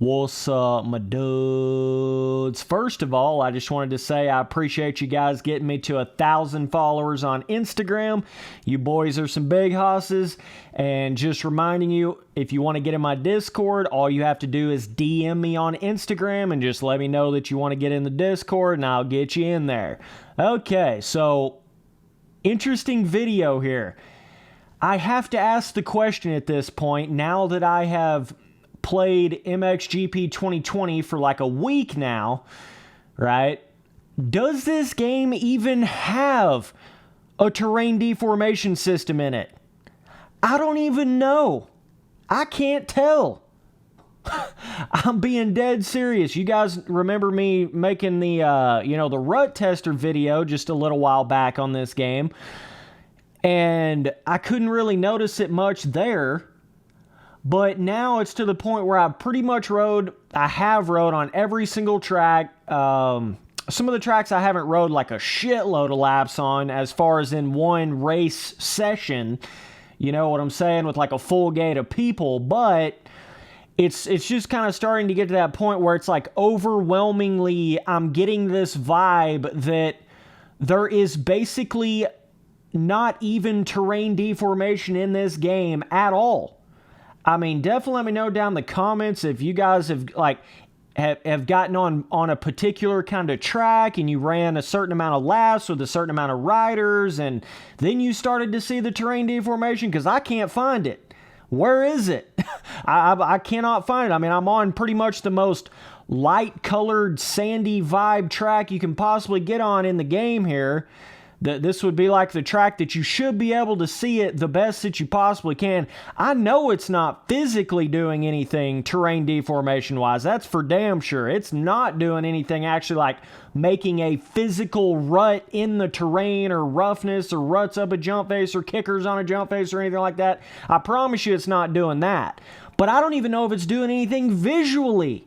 What's up, my dudes? First of all, I just wanted to say I appreciate you guys getting me to 1,000 followers on Instagram. You boys are some big hosses. And just reminding you, if you want to get in my Discord, all you have to do is DM me on Instagram and just let me know that you want to get in the Discord and I'll get you in there. Okay, so interesting video here. I have to ask the question at this point, now that I have played MXGP 2020 for like a week now, right? Does this game even have a terrain deformation system in it? I don't even know. I can't tell. I'm being dead serious. You guys remember me making the, the rut tester video just a little while back on this game. And I couldn't really notice it much there. But now it's to the point where I pretty much have rode on every single track. Some of the tracks I haven't rode like a shitload of laps on as far as in one race session. You know what I'm saying? With like a full gate of people. But it's just kind of starting to get to that point where it's like overwhelmingly I'm getting this vibe that there is basically not even terrain deformation in this game at all. I mean, definitely let me know down in the comments if you guys have gotten on a particular kind of track and you ran a certain amount of laps with a certain amount of riders and then you started to see the terrain deformation, because I can't find it. Where is it? I cannot find it. I mean, I'm on pretty much the most light colored sandy vibe track you can possibly get on in the game here. This would be like the track that you should be able to see it the best that you possibly can. I know it's not physically doing anything terrain deformation wise. That's for damn sure. It's not doing anything actually like making a physical rut in the terrain or roughness or ruts up a jump face or kickers on a jump face or anything like that. I promise you it's not doing that. But I don't even know if it's doing anything visually.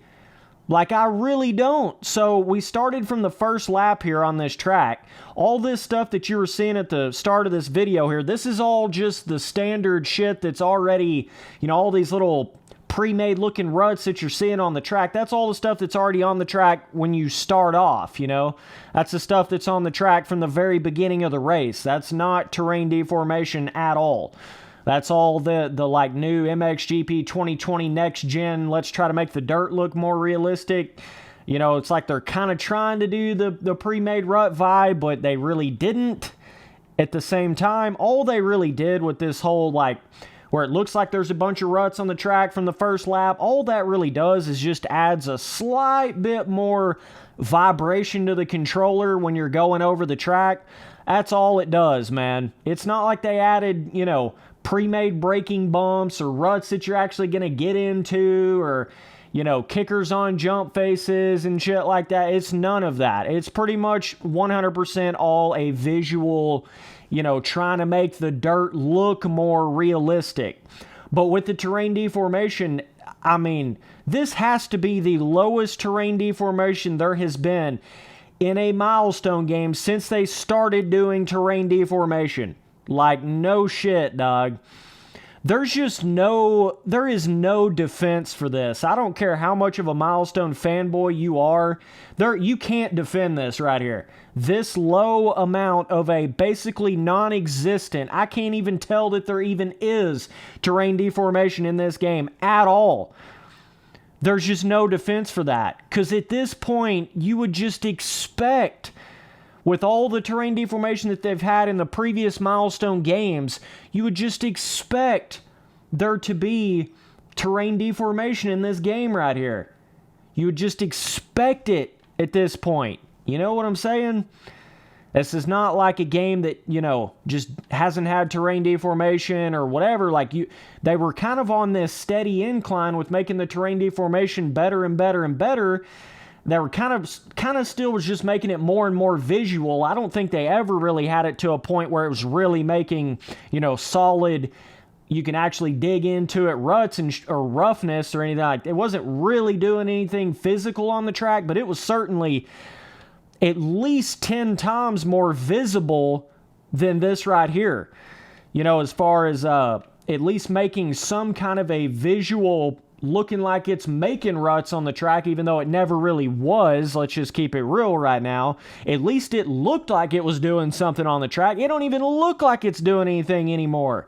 Like, I really don't. So we started from the first lap here on this track. All this stuff that you were seeing at the start of this video here, this is all just the standard shit that's already, all these little pre-made looking ruts that you're seeing on the track. That's all the stuff that's already on the track when you start off, That's the stuff that's on the track from the very beginning of the race. That's not terrain deformation at all. That's all the like new MXGP 2020 next gen. Let's try to make the dirt look more realistic. It's like they're kind of trying to do the pre-made rut vibe, but they really didn't. At the same time, all they really did with this whole where it looks like there's a bunch of ruts on the track from the first lap, all that really does is just adds a slight bit more vibration to the controller when you're going over the track. That's all it does, man. It's not like they added, pre-made braking bumps or ruts that you're actually going to get into, or kickers on jump faces and shit like that. It's none of that. It's pretty much 100% all a visual, trying to make the dirt look more realistic. But with the terrain deformation, I mean, this has to be the lowest terrain deformation there has been in a milestone game since they started doing terrain deformation. Like, no shit, dog. There is no defense for this. I don't care how much of a milestone fanboy you are. You can't defend this right here. This low amount of a basically non-existent, I can't even tell that there even is terrain deformation in this game at all. There's just no defense for that. Because at this point, you would just expect, with all the terrain deformation that they've had in the previous milestone games, you would just expect there to be terrain deformation in this game right here. You would just expect it at this point. You know what I'm saying? This is not like a game that, just hasn't had terrain deformation or whatever. They were kind of on this steady incline with making the terrain deformation better and better and better. They were kind of still was just making it more and more visual. I don't think they ever really had it to a point where it was really making, solid, you can actually dig into it, ruts or roughness or anything like that. It wasn't really doing anything physical on the track, but it was certainly at least 10 times more visible than this right here. As far as at least making some kind of a visual looking like it's making ruts on the track, even though it never really was. Let's just keep it real right now. At least it looked like it was doing something on the track. It don't even look like it's doing anything anymore.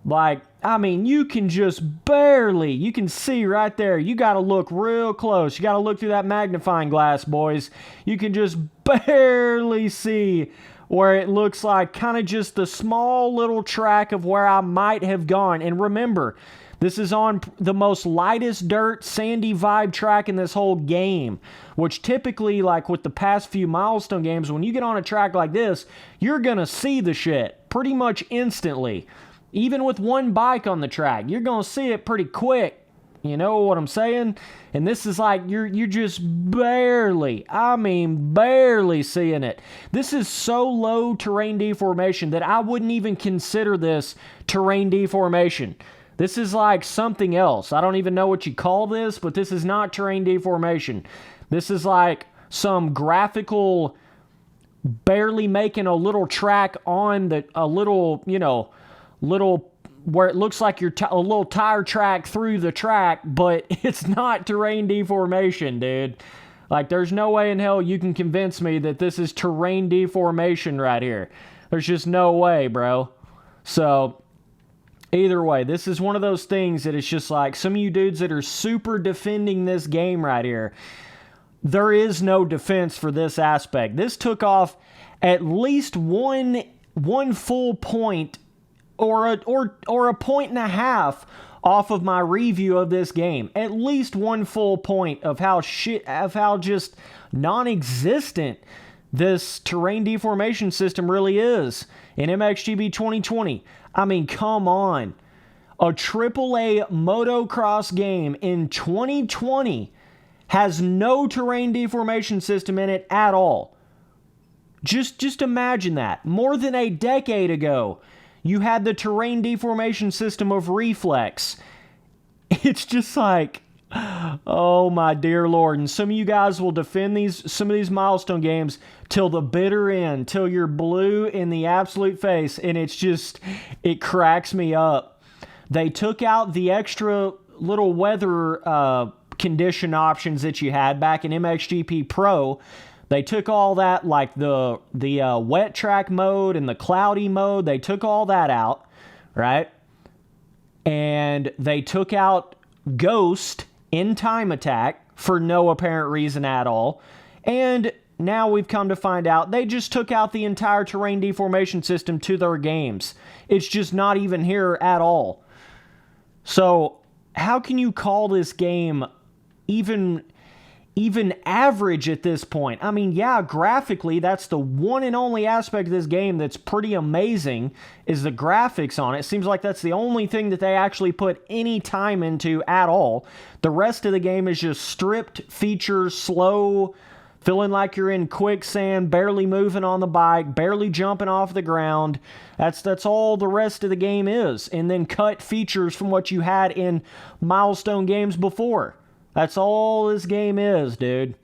Like, I mean, you can just barely, you can see right there. You got to look real close. You got to look through that magnifying glass, boys. You can just barely see where it looks like kind of just the small little track of where I might have gone. And remember, this is on the most lightest dirt, sandy vibe track in this whole game, which typically, like with the past few milestone games, when you get on a track like this, you're going to see the shit pretty much instantly. Even with one bike on the track, you're going to see it pretty quick. You know what I'm saying? And this is like, you're just barely, I mean barely seeing it. This is so low terrain deformation that I wouldn't even consider this terrain deformation. This is like something else. I don't even know what you call this, but this is not terrain deformation. This is like some graphical, barely making a little track on a little, you know, little where it looks like you're a little tire track through the track, but it's not terrain deformation, dude. Like, there's no way in hell you can convince me that this is terrain deformation right here. There's just no way, bro. So, either way, this is one of those things that it's just like, some of you dudes that are super defending this game right here, there is no defense for this aspect. This took off at least one full point or a point and a half off of my review of this game. At least one full point of how just non-existent this terrain deformation system really is in MXGP 2020. I mean, come on. A AAA motocross game in 2020 has no terrain deformation system in it at all. Just imagine that. More than a decade ago, you had the terrain deformation system of Reflex. It's just like, oh my dear Lord. And some of you guys will defend some of these milestone games till the bitter end, till you're blue in the absolute face, and it's just, it cracks me up. They took out the extra little weather condition options that you had back in MXGP Pro. They took all that, like the wet track mode and the cloudy mode, they took all that out, right? And they took out Ghost in Time Attack for no apparent reason at all. And now we've come to find out they just took out the entire terrain deformation system to their games. It's just not even here at all. So how can you call this game even average at this point? I mean, yeah, graphically, that's the one and only aspect of this game that's pretty amazing, is the graphics on it. It seems like that's the only thing that they actually put any time into at all. The rest of the game is just stripped features, slow, feeling like you're in quicksand, barely moving on the bike, barely jumping off the ground. That's all the rest of the game is. And then cut features from what you had in milestone games before. That's all this game is, dude.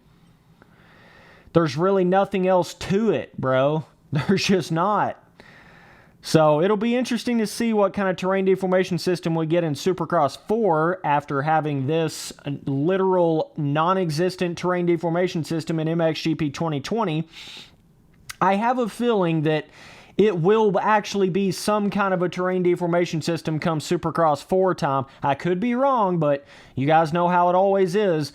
There's really nothing else to it, bro. There's just not. So it'll be interesting to see what kind of terrain deformation system we get in Supercross 4 after having this literal non-existent terrain deformation system in MXGP 2020. I have a feeling that it will actually be some kind of a terrain deformation system come Supercross 4 time. I could be wrong, but you guys know how it always is.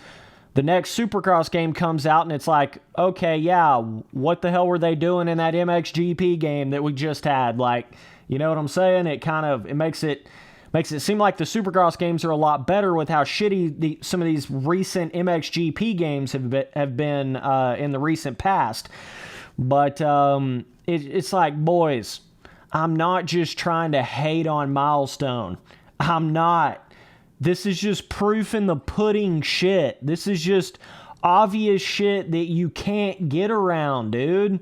The next Supercross game comes out and it's like, okay, yeah, what the hell were they doing in that MXGP game that we just had? Like, you know what I'm saying? It makes it seem like the Supercross games are a lot better with how shitty some of these recent MXGP games have been in the recent past. But it's like, boys, I'm not just trying to hate on Milestone. I'm not. This is just proof in the pudding shit. This is just obvious shit that you can't get around, dude.